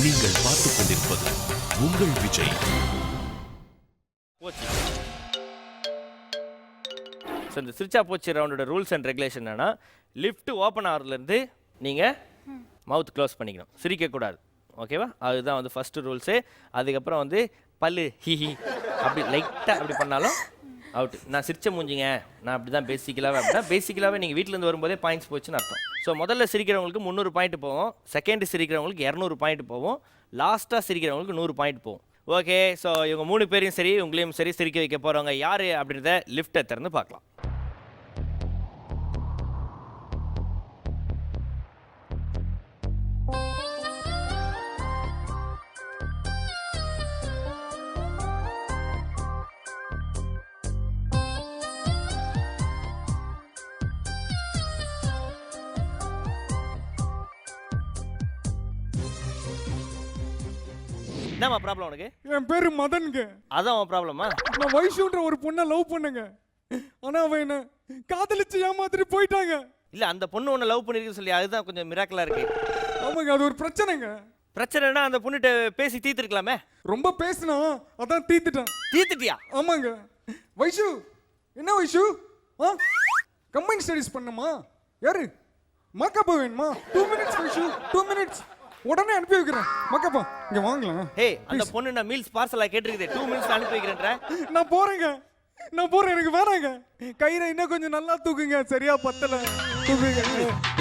நீங்கள் பார்த்துக் கொண்டிருப்பது உங்கள் விஜய். ஸோ இந்த சிரிச்சா போச்சு ரவுண்டோட ரூல்ஸ் அண்ட் ரெகுலேஷன் என்னன்னா, லிஃப்ட் ஓப்பன் ஆகிறதுலேருந்து நீங்கள் மவுத் க்ளோஸ் பண்ணிக்கணும், சிரிக்கக்கூடாது. ஓகேவா? அதுதான் வந்து ஃபஸ்ட்டு ரூல்ஸு. அதுக்கப்புறம் வந்து பல்லு ஹிஹி அப்படி லைட்டாக அப்படி பண்ணாலும் அவுட்டு. நான் சிரிச்ச மூஞ்சிங்க, நான் அப்படி தான் பேசிக்கலாகவே நீங்கள் வீட்டிலேருந்து வரும்போதே பாயிண்ட்ஸ் போச்சுன்னு அர்த்தம். ஸோ முதல்ல சிரிக்கிறவங்களுக்கு 300 பாயிண்ட் போவோம், செகண்ட் சிரிக்கிறவங்களுக்கு 200 பாயிண்ட் போவோம், லாஸ்ட்டாக சிரிக்கிறவங்களுக்கு 100 பாயிண்ட் போகும். ஓகே, ஸோ இவங்க 3 பேரையும் சரி உங்களையும் சரி சிரிக்க வைக்க போகிறவங்க யார் அப்படின்றத லிஃப்ட்டை திறந்து பார்க்கலாம். என்னம்மா ப்ராப்ளம் உனக்கு? என் பேரு மதன்ங்க. அதான் உன் ப்ராப்ளமா? நான் வைஷுன்ற ஒரு பொண்ணை லவ் பண்ணேங்க. ஆனா அவ என்ன காதலிச்சு ஏமாத்திட்டு போயிட்டாங்க. இல்லை, அந்த பொண்ணு ஒன்று லவ் பண்ணிருக்கு சொல்லி அதுதான் கொஞ்சம் மிராக்கலாக இருக்கு. ஆமாங்க, அது ஒரு பிரச்சனைங்க. பிரச்சனைனா அந்த பொண்ணுகிட்ட பேசி தீர்த்துருக்கலாமே. ரொம்ப பேசினா அதான் தீத்துட்டேன். தீர்த்துட்டியா? ஆமாங்க. வைஷு என்ன வைஷு? கம்பைன் ஸ்டடீஸ் பண்ணுமா? யாரு மக்கப்பா வேணுமா? 2 minutes வைஷு, 2 minutes. உடனே அனுப்பி வைக்கிறேன். மக்கப்பா இங்க வாங்கலாம். ஹே, அந்த பொண்ணு நான் மீல்ஸ் பார்சலாக கேட்டிருக்குது, 2 minutes அனுப்பி வைக்கிறேன்ற. நான் போறேங்க, எனக்கு வேணாங்க. கயிறை இன்னும் கொஞ்சம் நல்லா தூக்குங்க, சரியா பத்தல. தூக்குங்க.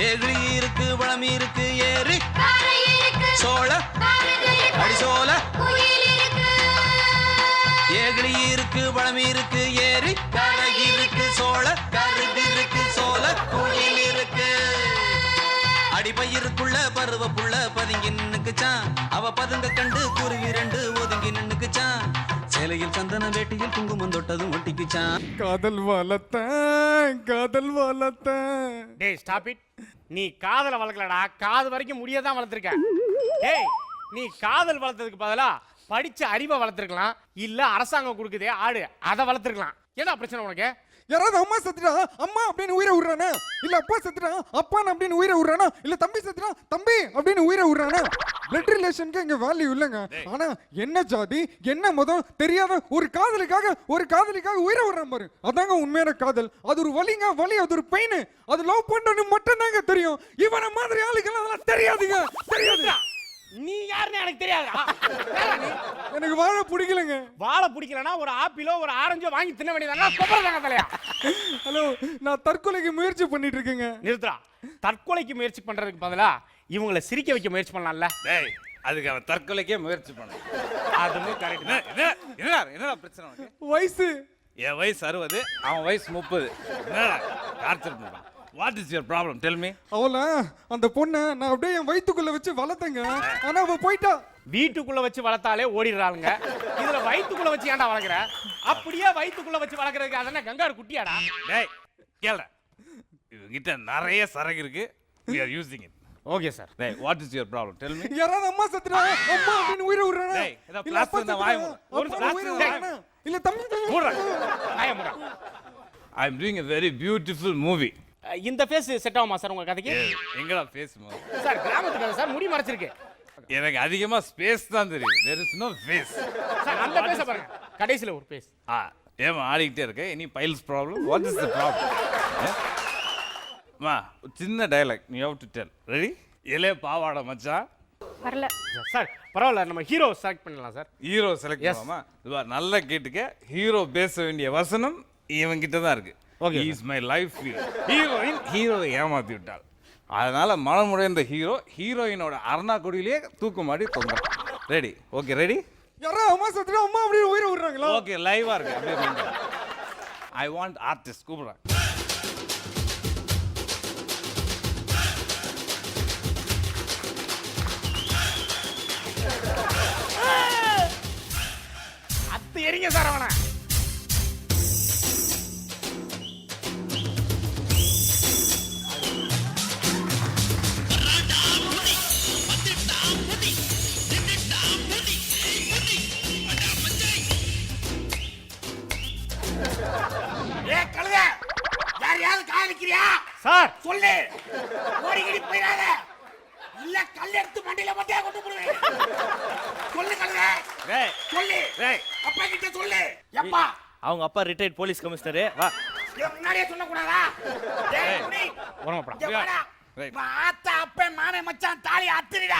ஏழு இருக்கு, வளம் இருக்கு, ஏறு சோழ அடி சோழ. ஏகலி இருக்கு, வளம் இருக்கு, ஏறி கரை இருக்கு, சோழ கருது இருக்கு, சோழ குயில் இருக்கு. அடிப்பயிருக்குள்ள பருவ புள்ள பதுங்கி நின்னுக்குச்சான், அவ பதுங்க கண்டு குருவி 2 ஒதுங்கி நின்னுக்குச்சான். சேலையில் சந்தன வேட்டியில் குங்குமம் தொட்டதும் ஒட்டிக்குச்சான். காதல் வளர்த்தேன். டேய் ஸ்டாப் இட். நீ காதலை வளர்க்கலடா, காது வரைக்கும் முடியதான் வளர்த்துருக்க. டேய், நீ காதல் வளர்த்ததுக்கு பதிலா படிச்ச அறிவை வளர்த்துருக்கலாம், இல்ல அரசாங்கம் கொடுக்குதே ஆடு அதை வளர்த்துருக்கலாம். என்ன பிரச்சனை உனக்கு? யாராவது அம்மா செத்துட்டா அம்மா அப்படின்னு உயிரை விடுறானா? இல்ல அப்பா செத்துட்டா அப்பான்னு அப்படின்னு உயிரை விடுறானா? இல்ல தம்பி செத்துட்டா தம்பி அப்படின்னு உயிரை விடுறானா? பிளட் ரிலேஷனுக்கு இங்க வேல்யூ இல்லைங்க. ஆனா என்ன ஜாதி என்ன மதம் தெரியாத ஒரு காதலிக்காக உயிரை விடுறான் பாரு, அதாங்க உண்மையான காதல். அது ஒரு வலிங்க, அது ஒரு பெயின். அது லவ் பண்றது மட்டும் தாங்க தெரியும். இவன மாதிரி ஆளுக்கெல்லாம் அதெல்லாம் தெரியாதுங்க. நீ யாருன்னு எனக்கு தெரியாது. எனக்கு வாழை பிடிக்கலங்க. வாழை பிடிக்கலனா ஒரு ஆப்பிளோ ஒரு ஆரஞ்சோ வாங்கி தின்ன வேண்டியதா கொப்பறதாங்க தலையா. ஹலோ, நான் தற்கொலைக்கு முயற்சி பண்ணிட்டு இருக்கேங்க. நிறுத்துறா. தற்கொலைக்கு முயற்சி பண்றதுக்கு பதிலா இவங்களை சிரிக்க வைக்க முயற்சி பண்ணலாம்ல. டேய், அதுக்கு அவன் தற்கொலைக்கே முயற்சி பண்ணான். அதுவும் கரெக்ட். என்னடா பிரச்சனை உனக்கு? வயசு என் வயசு 60, அவன் வயசு 30. என்னடா டார்ச்சர் பண்றான்? What is your problem? Tell me. அவள அந்த பொண்ணை நான் அப்படியே என் வயித்துக்குள்ள வச்சு வளர்த்தேங்க. ஆனா அவ போயிட்டா. வீட்டுக்குள்ள வச்சு வளர்த்தாலே ஓடிடுறாளுங்க, இதுல வயித்துக்குள்ள வச்சு ஏன்டா வளர்க்குற? அப்படியே வயித்துக்குள்ள வச்சு வளர்க்கறதுக்கு அதென்ன கங்காரு குட்டியாடா? டேய் கேள, இவங்கிட்ட நிறைய சரக்கு இருக்கு. we are using it. Okay sir. டேய், what is your problem? Tell me. யாராவது அம்மா செத்துறா அம்மா அப்படின்னு உயிரை விடுறானே? டேய், ஏதோ பிளாஸ்டர் தான் வாய் மூடு. ஒரு பிளாஸ்டர் இல்ல தம்பி மூடுறா. வாயை மூடுறா. I am doing a very beautiful movie. இந்த ஃபேஸ் செட் ஆகுமா சார் உங்க கதைக்கு? எங்கடா ஃபேஸ்? சார் கிராமத்துக்கு கதை சார், முடி மறைச்சிருக்கு. எனக்கு அதிகமா ஸ்பேஸ் தான் தெரியும். there is no face. Sir அந்த ஃபேஸை பாருங்க, கடைசில ஒரு ஃபேஸ். ஏமா ஆடிக்கிட்டே இருக்க? Any files problem? What is the problem? மா சின்ன டயலாக் நீ ஹேவ் டு டெல். ரெடி? எலே பாவாடை மச்சான் வரல சார். பரவாயில்ல, நம்ம ஹீரோ செலக்ட் பண்ணலாம் சார். ஹீரோ செலக்ட் பண்ணுமா? இதுவா நல்லா கேட்டுக்க. ஹீரோ பேச வேண்டிய வசனம் இவன் கிட்ட தான் இருக்கு. Okay, he is my life heroine ஹீரோவை ஏமாத்தி விட்டாள். அதனால மனமுடைந்த ஹீரோயினோட அருணா கொடியிலேயே தூக்குமாடி தொங்குறான். ரெடி? Okay ready? யாராவது அம்மா செத்துறா அம்மா அப்படின்னு உயிரை விடுறாங்களா? ஓகே லைவா இருக்கு. அப்படியே ஐ வாண்ட் ஆர்டிஸ்ட் கூப்பிடுறேன். அத்து எரிங்க சார் அவனை. சார் சொல்லு, ஓடிக்கிட்டு போயிடாத, இல்ல கல் எடுத்து மண்டையில மட்டும் கொண்டு போடுவேன். டேய் சொல்லு டேய் அப்பா கிட்ட சொல்லு எப்பா அவங்க அப்பா ரிட்டையர்ட் போலீஸ் கமிஷனரு. வா. இத முன்னாடியே சொல்லக்கூடாதா? டேய் முனி வரமாப்படா. இங்க வாடா. Right. வா, ஆத்தா அப்பே மானே மச்சான் தாலி அத்துறிடா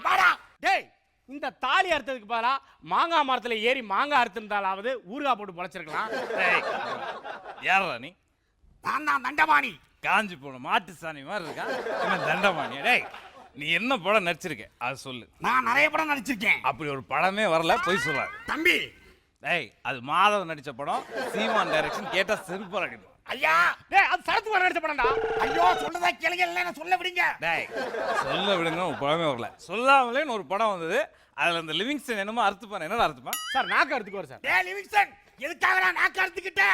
வாடா. டேய் இந்த தாலி அறுத்ததுக்கு பதிலா மாங்காய் மரத்துல ஏறி மாங்காய் அறுத்திருந்தாலாவது ஊறுகாய் போட்டு பொழைச்சிருக்கலாம். டேய் யாரா நீ? நான் தான் தண்டபாணி. காஞ்சி போன மாட்டு சாணி மாதிரி இருக்கா? என்ன தண்டமானியா? டேய் நீ என்ன படம் நடிச்சிருக்க அது சொல்லு. நான் நிறைய படம் நடிச்சிருக்கேன் அப்படி ஒரு படமே வரல, போய் சொல்லாது. தம்பி. டேய் அது மாதவன் நடிச்ச படம், சீமான் டைரக்ஷன். கேட்டா செருப்பா இருக்குது. ஐயா டேய் அது சரத்து நடிச்ச படம்டா. ஐயோ சொல்றதா கேளுங்க இல்ல சொல்ல விடுங்க. டேய் சொல்ல விடுங்க, ஒரு படமே வரல. சொல்லாமலேன்னு ஒரு படம் வந்தது, அதுல இந்த லிவிங்ஸ்டன் என்னமோ அறுத்துப்பான். என்னடா அறுத்துப்பான்? சார் நாக்கு அறுத்துக்குவார் சார். டேய் லிவிங்ஸ்டன் எதுக்காக நான் நாக்க அறுத்துக்கிட்ட?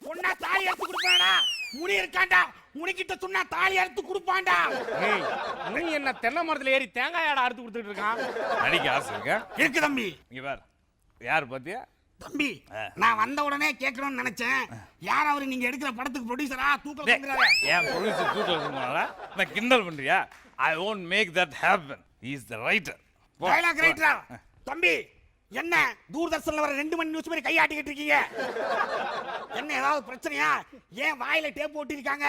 பொண்ணா தாலி அறுத்து கொடுப்பானா? முடி இருக்காண்டா, முனிக்கிட்ட சொன்னா தாலி அறுத்து கொடுப்பான்டா. ஏய் நீ என்ன தென்னை மரத்துல ஏறி தேங்காய் ஆட அறுத்து கொடுத்துட்டு இருக்கான். நடிக்க ஆசை இருக்கா? இருக்கு தம்பி. இங்க பாரு, யார் பாத்தியா? தம்பி நான் வந்த உடனே கேட்கணும்னு நினைச்சேன். யார் அவரு நீங்க எடுக்கிற படத்துக்கு ப்ரொடியூசரா? தூக்கல தங்குறாரு. ஏன் ப்ரொடியூசர் தூக்கல சொன்னாரா? நான் கிண்டல் பண்றியா? I won't make that happen. He is the writer. Dialogue ரைட்டரா? தம்பி என்ன தூர்தர்ஷன்ல வர 2 மணி நியூஸ் மாதிரி கையாட்டிக்கிட்டு இருக்கீங்க? என்ன ஏதாவது பிரச்சனையா? ஏன் வாயில டேப் போட்டு இருக்காங்க?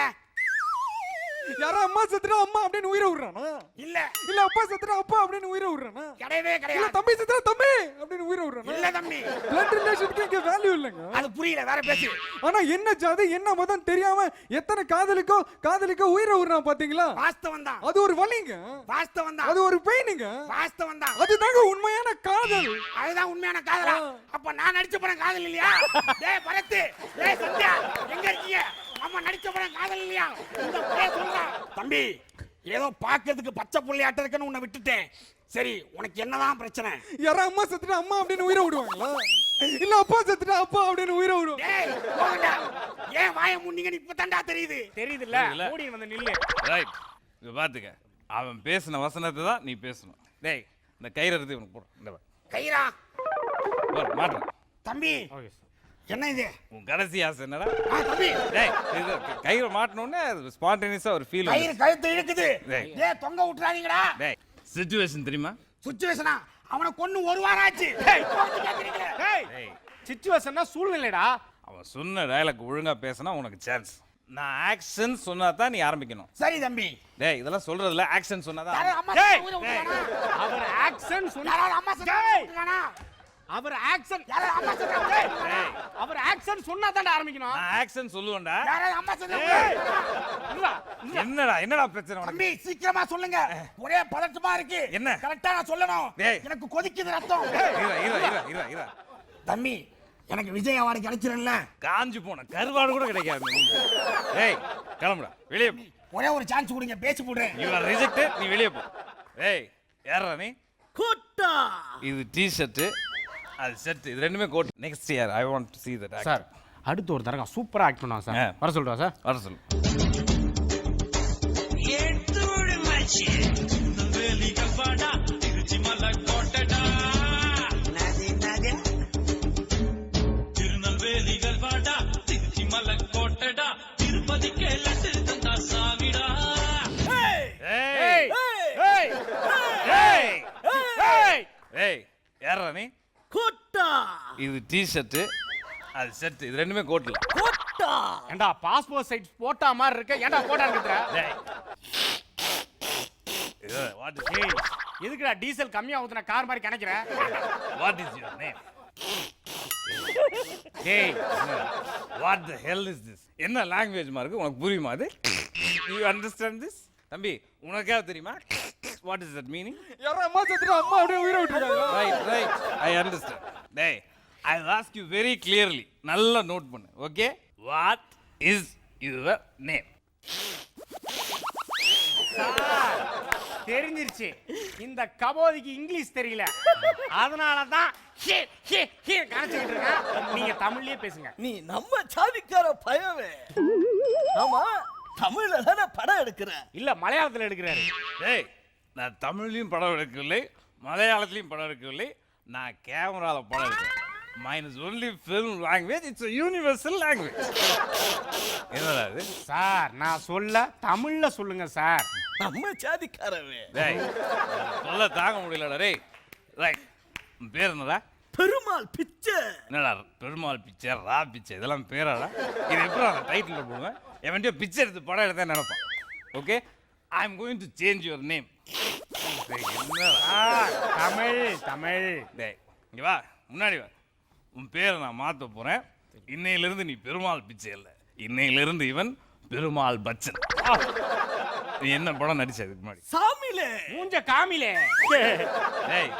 யாரா அம்மா செத்துட்டா அம்மா அப்படின்னு உயிரை விடுறானா? இல்ல இல்ல அப்பா செத்துட்டா அப்பா அப்படின்னு உயிரை விடுறானா? கிடையவே இல்ல கிடையாது. தம்பி செத்துட்டா தம்பி அப்படின்னு உயிரை விடுறானா? இல்ல தம்பி பிளட் ரிலேஷனுக்கு இங்க வேல்யூ இல்லங்க. அது புரியல, வேற பேசு. ஆனா என்ன ஜாதி என்ன மதம் தெரியாம எத்தனை காதலிக்கோ உயிரை விடுறான் பாத்தீங்களா? வாஸ்தவம் தான், அது ஒரு வலிங்க, வாஸ்தவம் தான், அது ஒரு பெயினுங்க, வாஸ்தவம் தான். அதுதாங்க உண்மையான காதல். அதுதான் உண்மையான காதலா? அப்ப நான் நடிச்ச படம் காதல் இல்லையா? டேய் பரத், டேய் சத்யா, எங்க இருக்கீங்க? நம்ம நடிச்ச படம் காதல் இல்லையா? இந்த பையன் சொல்றா. தம்பி ஏதோ பாக்கிறதுக்கு பச்சை புள்ளையாட்ட இருக்குன்னு உன்னை விட்டுட்டேன். சரி உனக்கு என்னதான் பிரச்சனை? யாரா அம்மா செத்துட்டா அம்மா அப்படின்னு உயிரை விடுவாங்களா? இல்ல அப்பா செத்துட்டா அப்பா அப்படின்னு உயிரை விடுவாங்க. டேய் போங்கடா. ஏன் வாயை முன்னீங்கன்னு இப்ப தான்டா தெரியுது. தெரியுதுல்ல? மூடி வந்து நில்லு. ரைட். இங்க பாத்துக்க, அவன் பேசின வசனத்தை தான் நீ பேசணும். டேய் இந்த கயிறு எடுத்து இவனுக்கு போடு. இந்த பாரு. கயிறா? பாரு, மாட்டுறேன். தம்பி ஓகே என்ன இது? உன் கடைசி ஆசை என்னடா? தம்பி டேய் இது கயிறு மாட்டணும்னே ஸ்பான்டேனியஸா ஒரு ஃபீல். கயிறு கழுத்தை இழுக்குது. டேய். டேய் தொங்க விட்டுறாதீங்கடா. டேய் சிச்சுவேஷன் தெரியுமா? சுச்சுவேஷனா? அவனை கொன்னு 1 வாரம் ஆச்சு. டேய் வந்து கேக்குறீங்களே. டேய் டேய் சிச்சுவேஷன்னா சூழ்நிலைடா. அவன் சொன்ன டயலாக் ஒழுங்கா பேசினா உனக்கு சான்ஸ். நான் ஆக்ஷன் சொன்னா தான் நீ ஆரம்பிக்கணும். சரி தம்பி. டேய் இதெல்லாம் சொல்றதுல ஆக்ஷன் சொன்னாதான். யாராவது அம்மா டேய், உயிரை விட்டுறானா? அவர் ஆக்ஷன் சொன்னா யாராவது அம்மா செத்தா டேய், விட்டுறானா? அவர் ஆக்ஷன் யாராவது அம்மா செத்தா விட்டுறானா? அவர் ஆக்ஷன் சொன்னா தான் ஆரம்பிக்கணும். நான் ஆக்ஷன் சொல்லுவேன்டா. யாராவது அம்மா செத்தா டேய். விட்டுறானா? என்னடா பிரச்சனை உனக்கு? தம்பி சீக்கிரமா சொல்லுங்க. ஒரே பதட்டமா இருக்கு. என்ன? கரெக்ட்டா நான் சொல்லணும். டேய். எனக்கு கொதிக்குது ரத்தம். இரு. தம்பி எனக்கு விஜய் அவார்டு கிடைச்சிரல்ல. காஞ்சு போன கருவாடு கூட கிடைக்காது. டேய் கிளம்புடா வெளியே போ. ஒரே ஒரு சான்ஸ் கொடுங்க, பேசி போடுறேன். You are rejected. நீ வெளியே போ. டேய் யாரா நீ? கூட்டா. இது டி-ஷர்ட், அது ஷர்ட், இது ரெண்டுமே coat. Next year I want to see that act. Sir அடுத்து ஒரு தரங்க சூப்பரா ஆக்ட் பண்ணுவாங்க சார். வர சொல்றா சார். வர சொல்லு. ஏய் ஏய் ஏய் ஏய் ஏய் யாரா நீ? கூட்டா. இது டி-ஷர்ட், அது ஷர்ட், இது ரெண்டுமே கோட்ல. கூட்டா. ஏண்டா பாஸ்போர்ட் சைஸ் போட்டா மாதிரி இருக்க. ஏண்டா போட்டா இருக்குற? டேய் இது வாட் இஸ் ஏய் எதுக்குடா டீசல் கம்மியா ஊத்துன கார் மாதிரி கணக்குற? What is your name? டேய் what the hell is this? என்ன லாங்குவேஜ் மார்க்கு உனக்கு புரியுமா அது? You understand this? தம்பி உனக்கே தெரியுமா வாட் இஸ் தட் மீனிங்? யாரா அம்மா செத்துட்டா அம்மா அப்படியே உயிரை விட்டுருக்காங்க. Right I understand. டேய் I ask you very clearly, நல்லா நோட் பண்ணு. Okay, what is your name? தெரிஞ்சிருச்சு. இந்த கபோதிக்கு இங்கிலீஷ் தெரியல, அதனால தான் கணச்சிட்டு இருக்கேன். நீங்க தமிழ்லயே பேசுங்க. நீ நம்ம சாதிக்கார பயவே. ஆமா தமிழ்ல தானே படம் எடுக்கிற. இல்ல மலையாளத்துல எடுக்கிறாரு. டேய் நான் தமிழ்லையும் படம் எடுக்கவில்லை, மலையாளத்திலையும் படம் எடுக்கவில்லை, நான் கேமரால படம் எடுக்கிறேன். Mine is only film language. It's a universal language. என்னடா இது? சார் நான் சொல்ல தமிழ்ல சொல்லுங்க சார். நம்ம சாதிக்காரவே. டேய் சொல்ல தாங்க முடியலடா. டேய் ரைட் உன் பேர் என்னடா? பெருமாள் பிச்சை. என்னடா பெருமாள் பிச்சை, ரா பிச்சை, இதெல்லாம் பேராடா? இது எப்படி அந்த டைட்டில் போடுவேன்? எவன்டியோ பிச்சை எடுத்து படம் எடுத்தா நினைப்பான். Okay, I am going to change your name. Tamil Tamil. டேய் இங்கே வா, முன்னாடி வா. உன் பேரை நான் மாற்ற போகிறேன். இன்னையிலிருந்து நீ பெருமாள் பிச்சை இல்லை, இன்னையிலிருந்து இவன் பெருமாள் பச்சன். நீ என்ன படம் நடிச்ச இதுக்கு முன்னாடி? சாமிலே. மூஞ்ச காமிலே. டேய்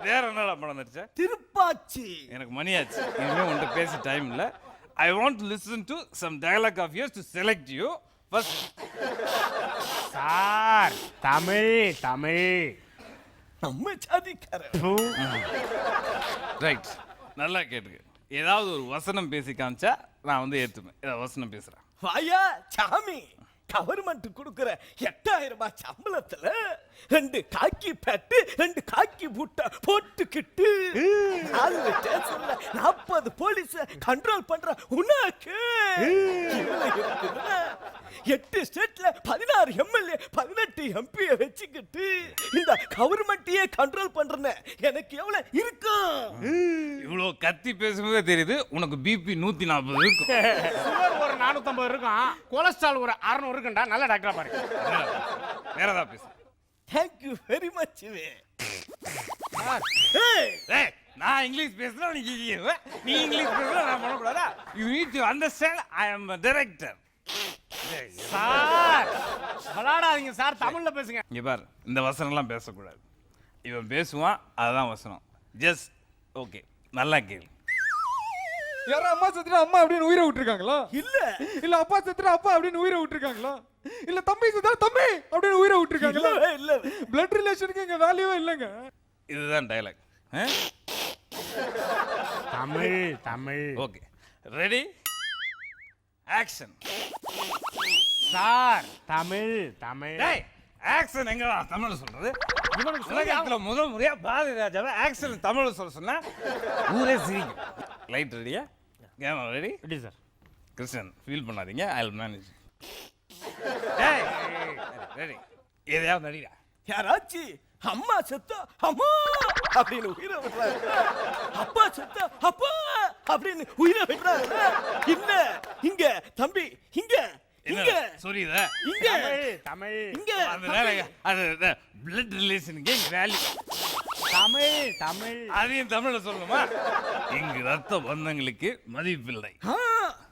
வேற என்னடா படம் நடிச்ச? திருப்பாச்சி. எனக்கு மணியாச்சு, இனிமே உன்கிட்ட பேச டைம் இல்லை. I want to listen to some dialogue of use to select you first. Sir Tamil Tamil. நம்ம ஜாதிக்காரன். ரைட், நல்லா கேட்டுக்க. ஏதாவது ஒரு வசனம் பேசி காமிச்சா நான் வந்து ஏற்றுவேன். ஏதாவது வசனம் பேசுகிறேன். வாயா சாமி, கவர்மெண்ட் கொடுக்கிற 8000 ரூபாய் சம்பளத்துல 2 காக்கி பேட்டு 2 காக்கி பூட்டை போட்டுக்கிட்டு 4 ஸ்டேஷன்ல 40 போலீஸ் கண்ட்ரோல் பண்ற உனக்கு இவ்வளவு இருக்குதுன்னா 8 ஸ்டேட்ல 16 எம்எல்ஏ 18 எம்பி வச்சுக்கிட்டு இந்த கவர்மெண்ட்டையே கண்ட்ரோல் பண்றேன்னு எனக்கு எவ்வளவு இருக்கும்? இவ்வளோ கத்தி பேசும்போதே தெரியுது உனக்கு பிபி 140 இருக்கும். சுகர் ஒரு 450 இருக்கும், கொலஸ்ட்ரால் ஒரு 600 இருக்கும்டா. நல்ல டாக்டரா பாருங்க. வேற ஏதாவது பேசு. Thank you very much. ஏய், நான் இங்கிலீஷ் பேசுறேன், நீ இங்கிலீஷ் பேசுற, நான் பண்ணக்கூடாதா? You need to understand I am a director. Sir விளையாடாதீங்க சார், தமிழ்ல பேசுங்க. இங்க பார், இந்த வசனம்லாம் பேசக்கூடாது. இவன் பேசுவான், அதுதான் வசனம். ஜஸ்ட் ஓகே, நல்லா கேளு. யாரா அம்மா செத்துட்டா அம்மா அப்படின்னு உயிரை விட்டுருக்காங்களா? இல்ல இல்ல அப்பா செத்துட்டா அப்பா அப்படின்னு உயிரை விட்டுருக்காங்களா? இல்ல தம்பி செத்துட்டா தம்பி அப்படின்னு உயிரை விட்டுருக்காங்களா? இல்ல பிளட் ரிலேஷனுக்கு இங்க வேல்யூவே இல்லைங்க. இதுதான் dialogue. Tamil Tamil. Okay, ready, action. Sir Tamil Tamil. டேய், ஆக்ஷன் எங்கடா தமிழ்ல சொல்றது? இவனுக்கு உலகத்துல முதல் முறையா பாரதி ராஜாவை ஆக்ஷன் தமிழ்ல சொல்ல சொன்னா ஊரே சிரிக்கும். லைட் ரெடியா? Camera ready? Ready sir. Krishnan feel பண்ணாதீங்க, ஐ வில் மேனேஜ். டேய் ரெடி, எதையாவது நடிடா. யாராச்சு அம்மா செத்தா அம்மா அப்படின்னு உயிரை விடுறாங்க, அப்பா செத்தா அப்பா அப்படின்னு உயிரை விடுறாங்க. இல்ல இங்க தம்பி, இங்க இங்க சொல்லிதா? இங்க தமிழ் தமிழ். இங்க அந்த வேலைங்க, அது பிளட் ரிலேஷனுக்கு வேல்யூ. தமிழ் தமிழ். அதையும் தமிழ்ல சொல்லணுமா? இங்கு ரத்த பந்தங்களுக்கு மதிப்பில்லை.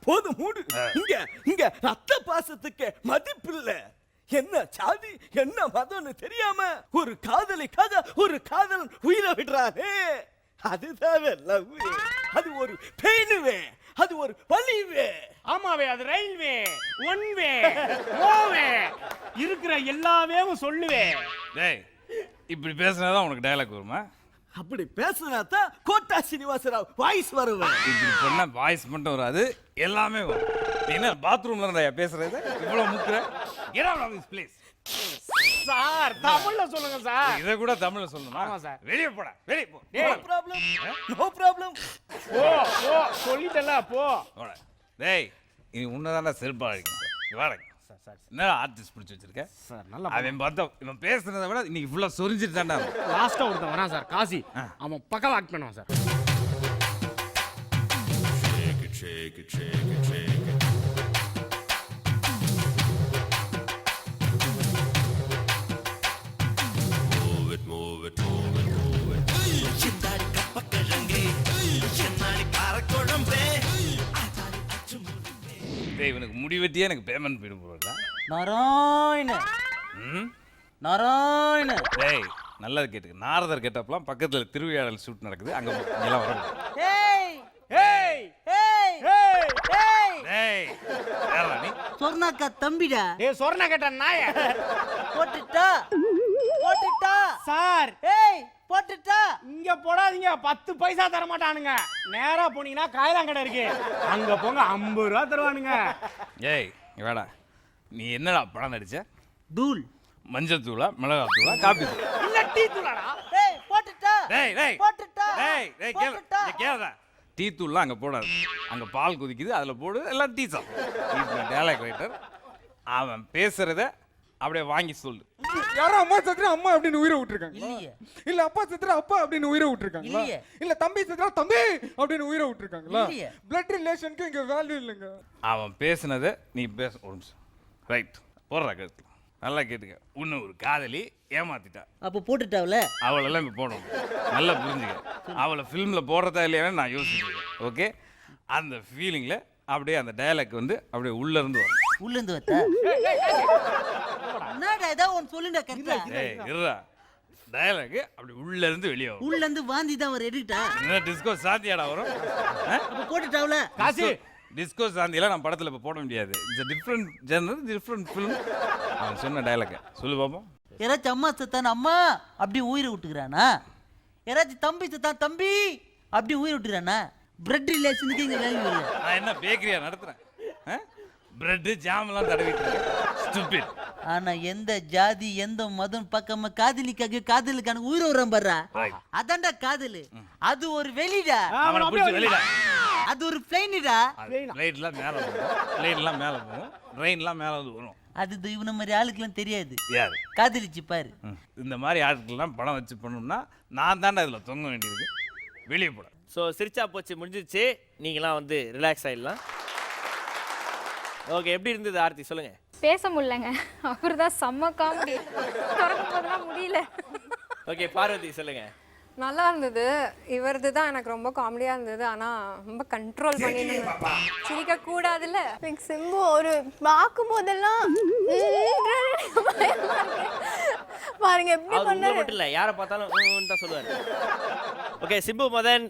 போதும் மூடு. இங்க இங்க ரத்த பாசத்துக்கு மதிப்பில்லை. என்ன சாதி என்ன மதம்னு தெரியாம ஒரு காதலிக்காக ஒரு காதலன் உயிரை விடுறாரு. அதுதான் லவ். அது ஒரு பெயினுவே, அது ஒரு வலிவே. ஆமாவே, அது ரயில்வே, ஒன்வே, ஓவே, இருக்கிற எல்லாவேவும் சொல்லுவே. டேய், இப்படி பேசினாதான் உனக்கு டயலாக் வருமா? அப்படி பேசுனா தான் கோட்டா சீனிவாசராவ் வாய்ஸ் வருவேன். இப்படி பண்ணா வாய்ஸ் மட்டும் வராது, எல்லாமே வரும். நீ என்ன பாத்ரூம்ல இருந்தா பேசுறது? இவ்வளவு முக்குற? Get out of this place. Sir தமிழ்ல சொல்லுங்க சார். இத கூட தமிழ்ல சொல்லணுமா? ஆமா சார். வெளிய போடா, வெளிய போ. No problem, no problem. போ போ, சொல்லிட்டல போ. போடா. டேய், நீ உன்னதான்டா செல்பா அடிக்கும். வாடா. சார் என்ன ஆர்டிஸ்ட் பிடிச்சி வச்சிருக்க? சார் நல்லா அவன் பார்த்தா இவன் பேசுறதை விட இன்னைக்கு ஃபுல்லா சொரிஞ்சிட்டு தான்டா. லாஸ்டா ஒருத்தன் வரான் சார், காசி. அவன் பக்கம் ஆக்ட் பண்ணுவான் sir. Shake it, shake it, shake it. Move it, move it, move it, move it. சிந்தாடி கப்பக்கிழங்கு, சின்னாடி காரக்குழம்பு. டேய், இவனுக்கு முடி வெட்டியே எனக்கு பேமெண்ட் போயிடும் போறதா? நாராயண நாராயண. டேய், நல்லது கேட்டுக்க. நாரதர் கேட்டப்பலாம் பக்கத்துல திருவிழாவில் ஷூட் நடக்குது, அங்க எல்லாம் வரணும். ஏய் ஏய் ஏய் ஏய் ஏய். டேய், யாரா நீ? சொர்ணாக்கா தம்பிடா. ஏய் சொர்ணா கேட்ட நாய. போட்டுட்டா போட்டுட்டா சார் ஏய் போட்டுட்டா. இங்க போடாதீங்க, 10 பைசா தர மாட்டானுங்க. நேரா போனீங்கன்னா காயலாங்கடை இருக்கு, அங்க போங்க 50 ரூபா தருவானுங்க. ஏய் இங்க வாடா. நீ என்னடா படம் நடிச்ச? தூள் மஞ்சள் தூளா, மிளகாய் தூளா, காபி தூளா? இல்ல டீ தூளாடா. ஏய் போட்டுட்டா டேய் டேய் போட்டுட்டா டேய் டேய் போட்டுட்டா. கேளடா. டீ தூள்லாம் அங்க போடாது. அங்க பால் கொதிக்குது, அதுல போடு, எல்லாம் டீ சாப்பிடு. Is my dialogue writer. அவன் பேசுறத அப்படியே வாங்கி சொல்லு. யாரும் அம்மா செத்துறா அம்மா அப்படின்னு உயிரை விட்டுருக்காங்களா? இல்லையே. இல்ல அப்பா செத்துறா அப்பா அப்படின்னு உயிரை விட்டுருக்காங்களா? இல்லையே. இல்ல தம்பி செத்துறா தம்பி அப்படின்னு உயிரை விட்டுருக்காங்களா? இல்லையே. பிளட் ரிலேஷனுக்கு இங்க வேல்யூ இல்லைங்க. அவன் பேசுனதை நீ பேச ஒரு நிமிஷம். ரைட், போடுறா கருத்து. நல்லா கேட்டுக்க. உன்னை ஒரு காதலி ஏமாத்திட்டா. அப்போ போட்டுட்டாவில அவளெல்லாம் இப்போ போடணும். நல்லா புரிஞ்சுக்க. அவளை ஃபிலிமில் போடுறதா இல்லையான்னு நான் யோசிக்கிறேன். ஓகே, அந்த ஃபீலிங்கில் அப்படியே அந்த டயலாக் வந்து அப்படியே உள்ளேருந்து வரும். உள்ள இருந்து வத்தா என்னடா ஏதாவது ஒன்று சொல்லுடா கரெக்டா. ஏய் இருடா, டயலாக் அப்படி உள்ளேருந்து வெளியே வரும். உள்ள இருந்து வாந்தி தான் ஒரு எடிட்டா. என்ன டிஸ்கோ சாந்தியாடா வரும்? அப்போ போட்டுட்டாவில காசி டிஸ்கோ சாந்தியெல்லாம் நம்ம படத்தில் இப்போ போட முடியாது. It's different genre, different film. அவன் சொன்ன டயலாக் சொல்லு பாப்போம். யாராச்சும் அம்மா செத்தான் அம்மா அப்படி உயிரை விட்டுக்கிறானா? யாராச்சும் தம்பி செத்தான் தம்பி அப்படி உயிரை விட்டுக்கிறானா? பிரெட் ரிலேஷனுக்கு இங்க வேல்யூ இல்லை. நான் என்ன பேக்கரியா நடத்துறேன்? பிரெட்டு ஜாமெல்லாம் தடவிட்டு இருக்கேன். ஸ்டூபிட். ஆனா எந்த ஜாதி எந்த மதம் பக்கமா காதலுக்கான உயிரை விடுறான் பாரு. அதான்டா காதலு. அது ஒரு வெளிடா. அவனை பிடிச்சி வெளியிடா. அது ஒரு பிளைன்டா. லைட்லாம் மேலே போகும், லைட்லாம் மேலே போகும், ட்ரெயின்லாம் மேலே வந்து வரும். அது இவன மாதிரி ஆளுக்கெல்லாம் தெரியாது. யாரு காதலிச்சு பாரு. இந்த மாதிரி ஆட்கள்லாம் படம் வச்சு பண்ணணும்னா நான் தாண்டா இதில் தொங்க வேண்டியிருக்கு. வெளியே போட. ஸோ சிரிச்சா போச்சு முடிஞ்சிச்சு. நீங்களாம் வந்து ரிலாக்ஸ் ஆகிடலாம். ஓகே, எப்படி இருந்தது ஆர்த்தி சொல்லுங்க. பேச முடியலங்க. அவர் தான் செம்ம காமெடி. திறக்கும் போதெல்லாம் முடியல. ஓகே, பார்வதி சொல்லுங்க. நல்லா இருந்தது. இவரது தான் எனக்கு ரொம்ப காமெடியாக இருந்தது. ஆனால் ரொம்ப கண்ட்ரோல் பண்ணிட்டு சிரிக்க கூடாதுல்ல. எனக்கு சிம்பு ஒரு பார்க்கும் போதெல்லாம் பாருங்க எப்படி அவர் உங்களை மட்டும் இல்லை, யாரை பார்த்தாலும் தான் சொல்லுவார். ஓகே, சிம்பு மதன்,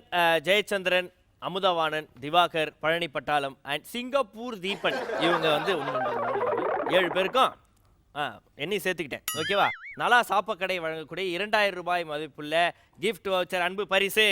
ஜெயச்சந்திரன், அமுதவாணன், திவாகர், பழனி பட்டாளம் அண்ட் சிங்கப்பூர் தீபன், இவங்க வந்து 7 பேருக்கும் என்னை சேர்த்துக்கிட்டேன். ஓகேவா? நல்லா சாப்பக்கடை வழங்கக்கூடிய 2000 ரூபாய் மதிப்புள்ள கிஃப்ட் வவுச்சர் அன்பு பரிசு